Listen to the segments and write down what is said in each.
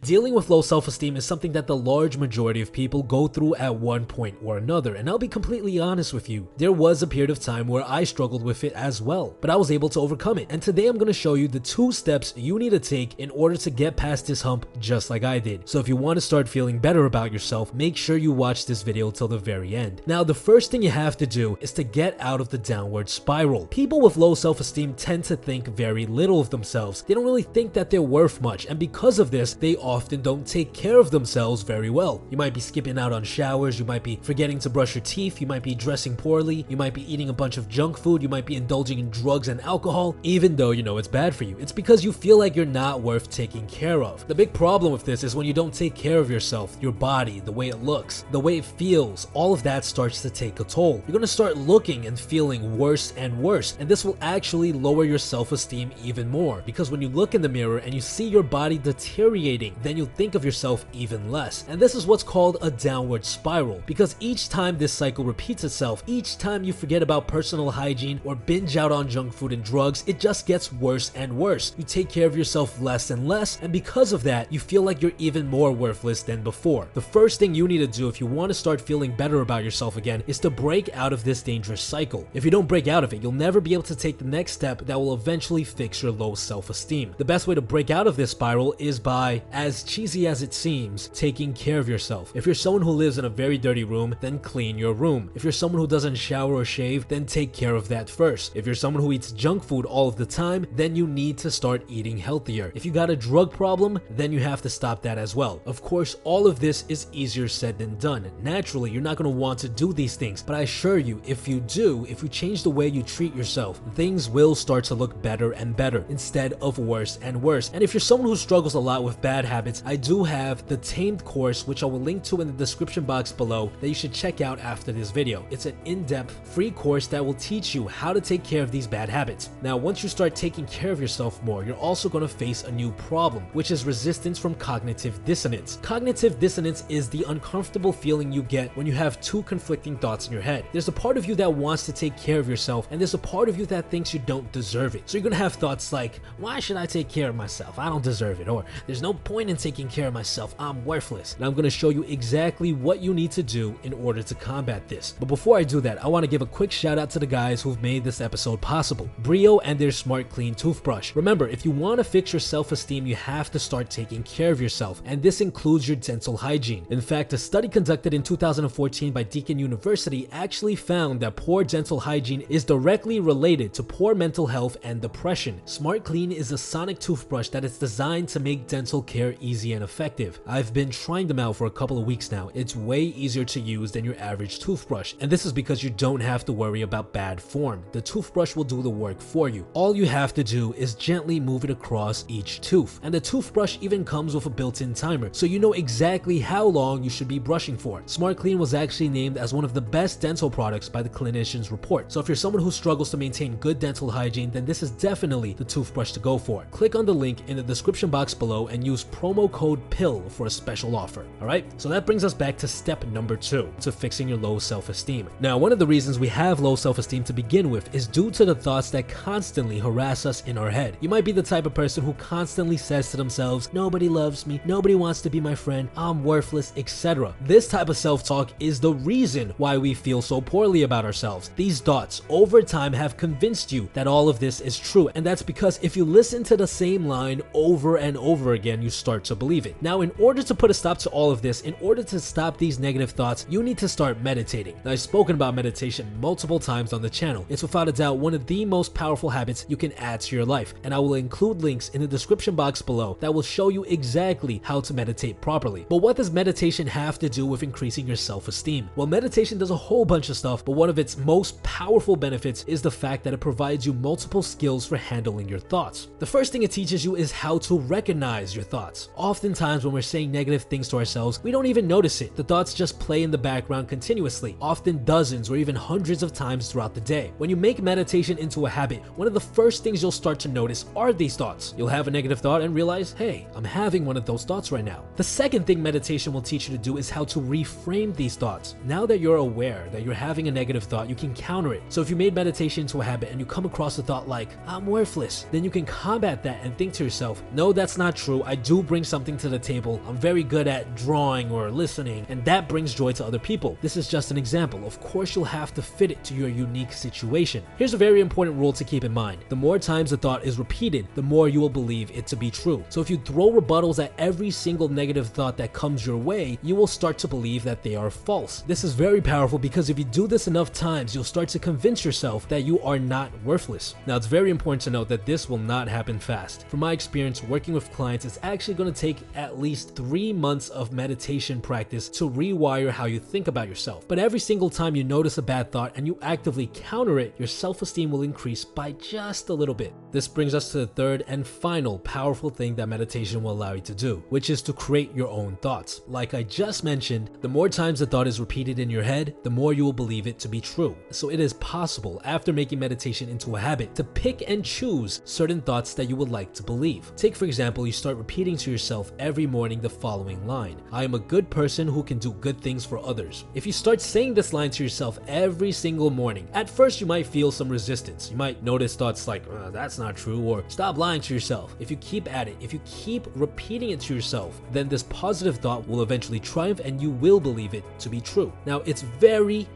Dealing with low self-esteem is something that the large majority of people go through at one point or another, and I'll be completely honest with you, there was a period of time where I struggled with it as well, but I was able to overcome it. And today I'm going to show you the 2 steps you need to take in order to get past this hump just like I did. So if you want to start feeling better about yourself, make sure you watch this video till the very end. Now, the first thing you have to do is to get out of the downward spiral. People with low self-esteem tend to think very little of themselves. They don't really think that they're worth much, and because of this, they often don't take care of themselves very well. You might be skipping out on showers, you might be forgetting to brush your teeth, you might be dressing poorly, you might be eating a bunch of junk food, you might be indulging in drugs and alcohol, even though you know it's bad for you. It's because you feel like you're not worth taking care of. The big problem with this is when you don't take care of yourself, your body, the way it looks, the way it feels, all of that starts to take a toll. You're gonna start looking and feeling worse and worse, and this will actually lower your self-esteem even more, because when you look in the mirror and you see your body deteriorating, then you'll think of yourself even less. And this is what's called a downward spiral, because each time this cycle repeats itself, each time you forget about personal hygiene or binge out on junk food and drugs, it just gets worse and worse. You take care of yourself less and less, and because of that, you feel like you're even more worthless than before. The first thing you need to do if you want to start feeling better about yourself again is to break out of this dangerous cycle. If you don't break out of it, you'll never be able to take the next step that will eventually fix your low self-esteem. The best way to break out of this spiral is by, as cheesy as it seems, taking care of yourself. If you're someone who lives in a very dirty room, then clean your room. If you're someone who doesn't shower or shave, then take care of that first. If you're someone who eats junk food all of the time, then you need to start eating healthier. If you got a drug problem, then you have to stop that as well. Of course, all of this is easier said than done. Naturally, you're not going to want to do these things, but I assure you, if you do, if you change the way you treat yourself, things will start to look better and better instead of worse and worse. And if you're someone who struggles a lot with bad habits, I do have the TAMED course, which I will link to in the description box below, that you should check out after this video. It's an in-depth free course that will teach you how to take care of these bad habits. Now, once you start taking care of yourself more, you're also going to face a new problem, which is resistance from cognitive dissonance. Cognitive dissonance is the uncomfortable feeling you get when you have 2 conflicting thoughts in your head. There's a part of you that wants to take care of yourself, and there's a part of you that thinks you don't deserve it. So you're going to have thoughts like, why should I take care of myself? I don't deserve it. Or there's no point in taking care of myself. I'm worthless. And I'm going to show you exactly what you need to do in order to combat this. But before I do that, I want to give a quick shout out to the guys who've made this episode possible. Brio and their Smart Clean toothbrush. Remember, if you want to fix your self-esteem, you have to start taking care of yourself, and this includes your dental hygiene. In fact, a study conducted in 2014 by Deakin University actually found that poor dental hygiene is directly related to poor mental health and depression. Smart Clean is a sonic toothbrush that is designed to make dental care easy and effective. I've been trying them out for a couple of weeks now. It's way easier to use than your average toothbrush, and this is because you don't have to worry about bad form. The toothbrush will do the work for you. All you have to do is gently move it across each tooth, and the toothbrush even comes with a built-in timer, so you know exactly how long you should be brushing for. Smart Clean was actually named as one of the best dental products by the Clinician's Report. So if you're someone who struggles to maintain good dental hygiene, then this is definitely the toothbrush to go for. Click on the link in the description box below and use promo code PILL for a special offer. Alright, so that brings us back to step number 2, to fixing your low self-esteem. Now, one of the reasons we have low self-esteem to begin with is due to the thoughts that constantly harass us in our head. You might be the type of person who constantly says to themselves, nobody loves me, nobody wants to be my friend, I'm worthless, etc. This type of self-talk is the reason why we feel so poorly about ourselves. These thoughts over time have convinced you that all of this is true, and that's because if you listen to the same line over and over again, you start to believe it. Now, in order to put a stop to all of this, in order to stop these negative thoughts, you need to start meditating. Now, I've spoken about meditation multiple times on the channel. It's without a doubt one of the most powerful habits you can add to your life, and I will include links in the description box below that will show you exactly how to meditate properly. But what does meditation have to do with increasing your self-esteem? Well, meditation does a whole bunch of stuff, but one of its most powerful benefits is the fact that it provides you multiple skills for handling your thoughts. The first thing it teaches you is how to recognize your thoughts. Oftentimes when we're saying negative things to ourselves, we don't even notice it. The thoughts just play in the background continuously, often dozens or even hundreds of times throughout the day. When you make meditation into a habit, one of the first things you'll start to notice are these thoughts. You'll have a negative thought and realize, hey, I'm having one of those thoughts right now. The second thing meditation will teach you to do is how to reframe these thoughts. Now that you're aware that you're having a negative thought, you can counter it. So if you made meditation into a habit and you come across a thought like, I'm worthless, then you can combat that and think to yourself, no, that's not true. I do bring something to the table. I'm very good at drawing or listening, and that brings joy to other people. This is just an example. Of course, you'll have to fit it to your unique situation. Here's a very important rule to keep in mind. The more times a thought is repeated, the more you will believe it to be true. So if you throw rebuttals at every single negative thought that comes your way, you will start to believe that they are false. This is very powerful because if you do this enough times, you'll start to convince yourself that you are not worthless. Now, it's very important to note that this will not happen fast. From my experience working with clients, it's actually going to take at least 3 months of meditation practice to rewire how you think about yourself. But every single time you notice a bad thought and you actively counter it, your self-esteem will increase by just a little bit. This brings us to the third and final powerful thing that meditation will allow you to do, which is to create your own thoughts. Like I just mentioned, the more times a thought is repeated in your head, the more you will believe it to be true. So it is possible, after making meditation into a habit, to pick and choose certain thoughts that you would like to believe. Take for example, you start repeating to yourself every morning the following line: I am a good person who can do good things for others. If you start saying this line to yourself every single morning, at first you might feel some resistance. You might notice thoughts like, that's not true, or stop lying to yourself. If you keep at it, if you keep repeating it to yourself, then this positive thought will eventually triumph and you will believe it to be true. Now, it's very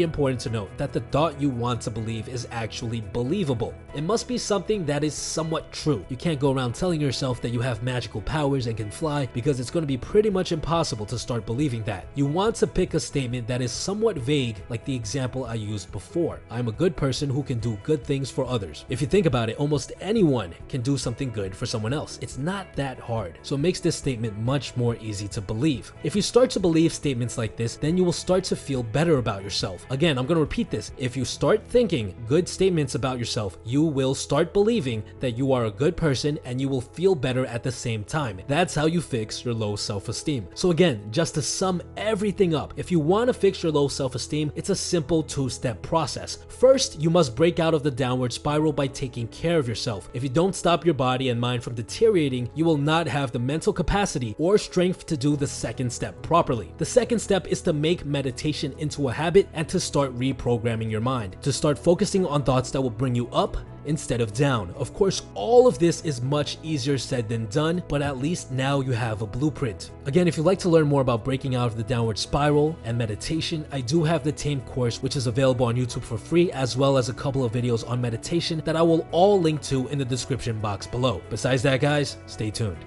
important to note that the thought you want to believe is actually believable. It must be something that is somewhat true. You can't go around telling yourself that you have magical powers and can fly, because it's going to be pretty much impossible to start believing that. You want to pick a statement that is somewhat vague, like the example I used before. I'm a good person who can do good things for others. If you think about it, almost anyone can do something good for someone else. It's not that hard. So it makes this statement much more easy to believe. If you start to believe statements like this, then you will start to feel better about yourself. Again, I'm going to repeat this. If you start thinking good statements about yourself, you will start believing that you are a good person and you will feel better at the same time. That's how you fix your low self-esteem. So again, just to sum everything up, if you want to fix your low self-esteem, it's a simple 2-step process. First, you must break out of the downward spiral by taking care of yourself. If you don't stop your body and mind from deteriorating, you will not have the mental capacity or strength to do the second step properly. The second step is to make meditation into a habit and to start reprogramming your mind, to start focusing on thoughts that will bring you up instead of down. Of course, all of this is much easier said than done, but at least now you have a blueprint. Again, if you'd like to learn more about breaking out of the downward spiral and meditation, I do have the TAMED course, which is available on YouTube for free, as well as a couple of videos on meditation that I will all link to in the description box below. Besides that, guys, stay tuned.